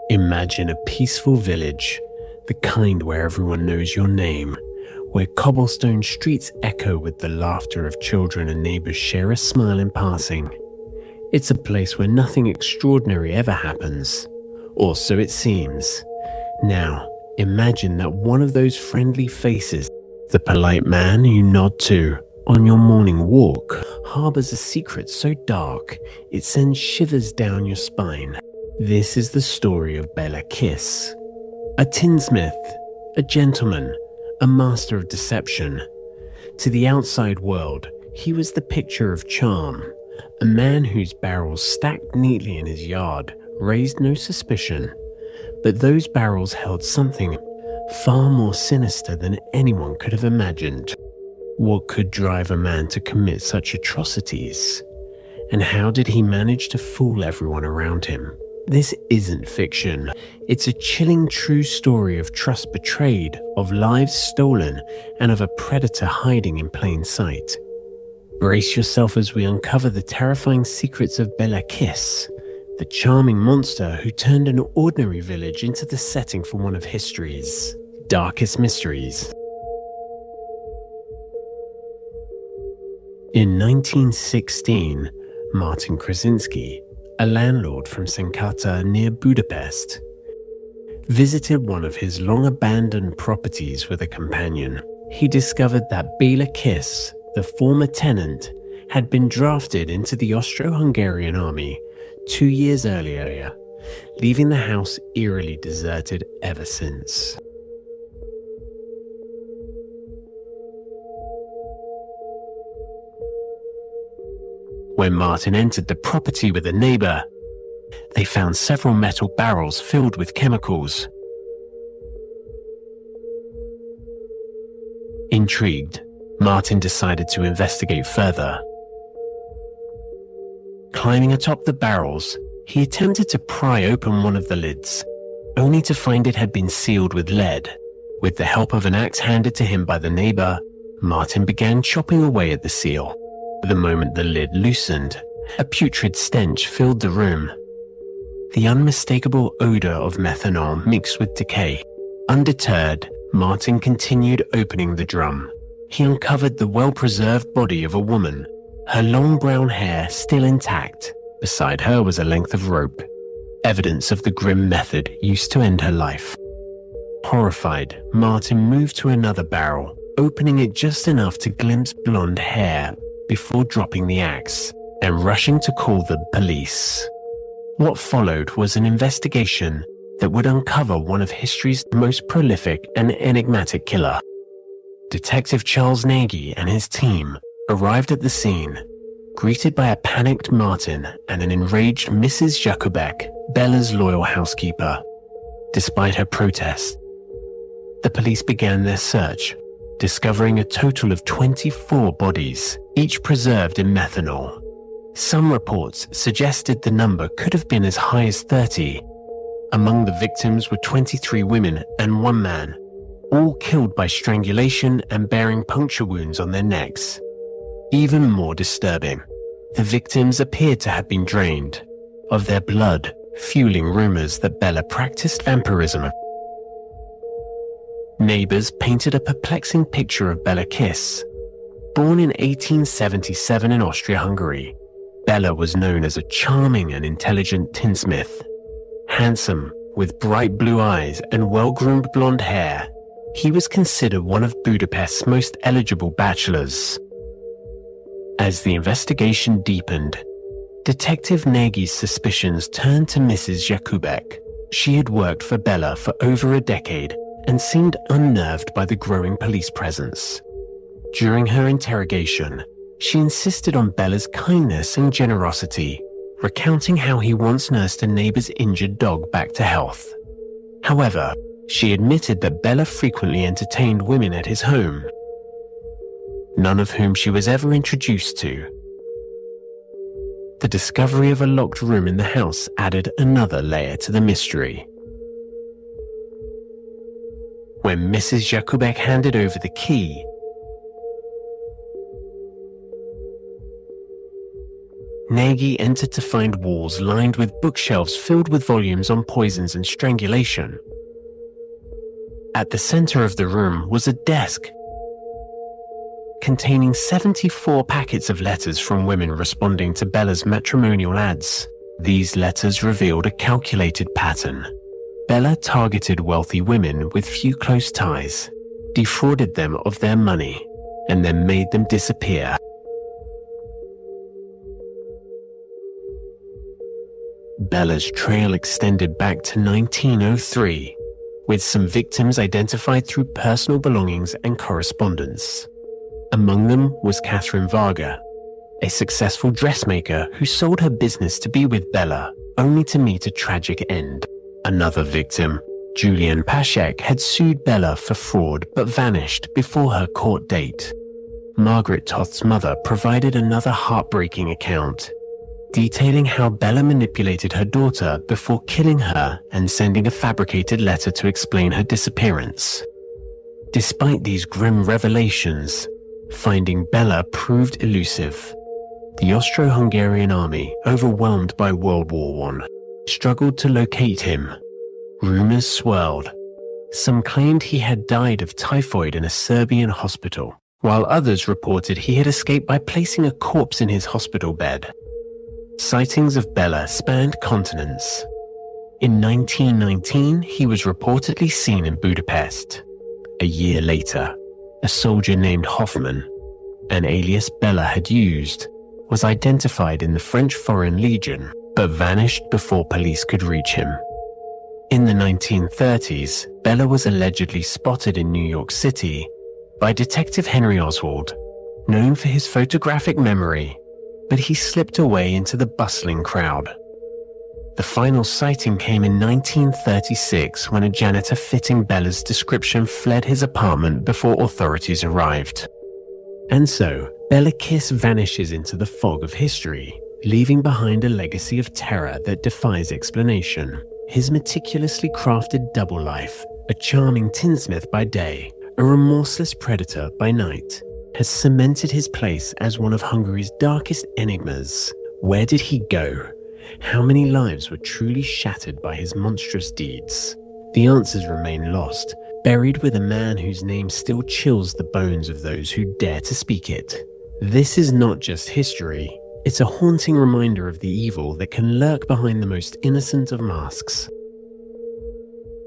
Imagine a peaceful village, the kind where everyone knows your name, where cobblestone streets echo with the laughter of children and neighbors share a smile in passing. It's a place where nothing extraordinary ever happens, or so it seems. Now, imagine that one of those friendly faces, the polite man you nod to on your morning walk, harbors a secret so dark it sends shivers down your spine. This is the story of Bela Kiss, a tinsmith, a gentleman, a master of deception. To the outside world, he was the picture of charm, a man whose barrels stacked neatly in his yard raised no suspicion. But those barrels held something far more sinister than anyone could have imagined. What could drive a man to commit such atrocities? And how did he manage to fool everyone around him? This isn't fiction. It's a chilling true story of trust betrayed, of lives stolen, and of a predator hiding in plain sight. Brace yourself as we uncover the terrifying secrets of Bela Kiss, the charming monster who turned an ordinary village into the setting for one of history's darkest mysteries. In 1916, Martin Krasinski, a landlord from Sękata near Budapest, visited one of his long-abandoned properties with a companion. He discovered that Bela Kiss, the former tenant, had been drafted into the Austro-Hungarian army 2 years earlier, leaving the house eerily deserted ever since. When Martin entered the property with a neighbor, they found several metal barrels filled with chemicals. Intrigued, Martin decided to investigate further. Climbing atop the barrels, he attempted to pry open one of the lids, only to find it had been sealed with lead. With the help of an axe handed to him by the neighbor, Martin began chopping away at the seal. The moment the lid loosened, a putrid stench filled the room. The unmistakable odor of methanol mixed with decay. Undeterred, Martin continued opening the drum. He uncovered the well-preserved body of a woman, her long brown hair still intact. Beside her was a length of rope, evidence of the grim method used to end her life. Horrified, Martin moved to another barrel, opening it just enough to glimpse blonde hair before dropping the axe and rushing to call the police. What followed was an investigation that would uncover one of history's most prolific and enigmatic killer. Detective Charles Nagy and his team arrived at the scene, greeted by a panicked Martin and an enraged Mrs. Jakubek, Bela's loyal housekeeper. Despite her protest, the police began their search, discovering a total of 24 bodies, each preserved in methanol. Some reports suggested the number could have been as high as 30. Among the victims were 23 women and 1 man, all killed by strangulation and bearing puncture wounds on their necks. Even more disturbing, the victims appeared to have been drained of their blood, fueling rumors that Bela practiced vampirism. Neighbors painted a perplexing picture of Bela Kiss. Born in 1877 in Austria-Hungary, Bela was known as a charming and intelligent tinsmith. Handsome, with bright blue eyes and well-groomed blonde hair, he was considered one of Budapest's most eligible bachelors. As the investigation deepened, Detective Nagy's suspicions turned to Mrs. Jakubek. She had worked for Bela for over a decade and seemed unnerved by the growing police presence. During her interrogation, she insisted on Bela's kindness and generosity, recounting how he once nursed a neighbor's injured dog back to health. However, she admitted that Bela frequently entertained women at his home, none of whom she was ever introduced to. The discovery of a locked room in the house added another layer to the mystery. When Mrs. Jakubek handed over the key, Nagy entered to find walls lined with bookshelves filled with volumes on poisons and strangulation. At the center of the room was a desk containing 74 packets of letters from women responding to Bela's matrimonial ads. These letters revealed a calculated pattern. Bela targeted wealthy women with few close ties, defrauded them of their money, and then made them disappear. Bela's trail extended back to 1903, with some victims identified through personal belongings and correspondence. Among them was Catherine Varga, a successful dressmaker who sold her business to be with Bela, only to meet a tragic end. Another victim, Julian Paszek, had sued Bela for fraud but vanished before her court date. Margaret Toth's mother provided another heartbreaking account, detailing how Bela manipulated her daughter before killing her and sending a fabricated letter to explain her disappearance. Despite these grim revelations, finding Bela proved elusive. The Austro-Hungarian army, overwhelmed by World War I, struggled to locate him. Rumors swirled. Some claimed he had died of typhoid in a Serbian hospital, while others reported he had escaped by placing a corpse in his hospital bed. Sightings of Bela spanned continents. In 1919, he was reportedly seen in Budapest. A year later, a soldier named Hoffman, an alias Bela had used, was identified in the French Foreign Legion, but vanished before police could reach him. In the 1930s, Bela was allegedly spotted in New York City by Detective Henry Oswald, known for his photographic memory, but he slipped away into the bustling crowd. The final sighting came in 1936 when a janitor fitting Bela's description fled his apartment before authorities arrived. And so, Bela Kiss vanishes into the fog of history, leaving behind a legacy of terror that defies explanation. His meticulously crafted double life, a charming tinsmith by day, a remorseless predator by night, has cemented his place as one of Hungary's darkest enigmas. Where did he go? How many lives were truly shattered by his monstrous deeds? The answers remain lost, buried with a man whose name still chills the bones of those who dare to speak it. This is not just history, it's a haunting reminder of the evil that can lurk behind the most innocent of masks.